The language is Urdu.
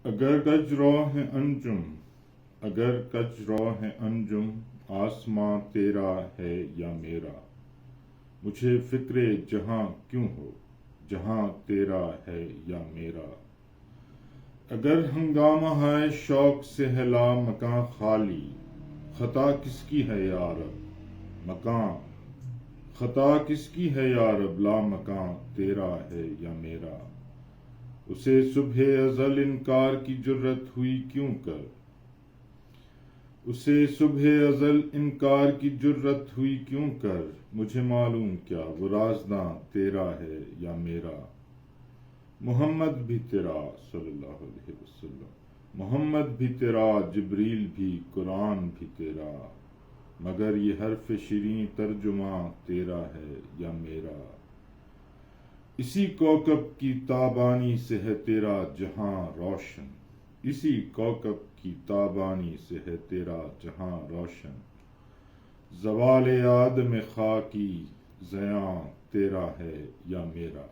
اگر کج رو ہے انجم، اگر کج رو ہے انجم، آسماں تیرا ہے یا میرا، مجھے فکر جہاں کیوں ہو، جہاں تیرا ہے یا میرا۔ اگر ہنگامہ ہے شوق سے ہے لا مکاں خالی، خطا کس کی ہے یا رب، مکاں خطا کس کی ہے یا رب، لا مکاں تیرا ہے یا میرا۔ اسے صبح ازل انکار کی جرت ہوئی کیوں کر، اسے صبح ازل انکار کی جرت ہوئی کیوں کر، مجھے معلوم کیا وہ رازداں تیرا ہے یا میرا۔ محمد بھی تیرا صلی اللہ علیہ وسلم، محمد بھی تیرا، جبریل بھی، قرآن بھی تیرا، مگر یہ حرف شیریں ترجمہ تیرا ہے یا میرا۔ اسی کوکب کی تابانی سے ہے تیرا جہاں روشن، اسی کوکب کی تابانی سے ہے تیرا جہاں روشن، زوال آدم خاکی زیاں تیرا ہے یا میرا۔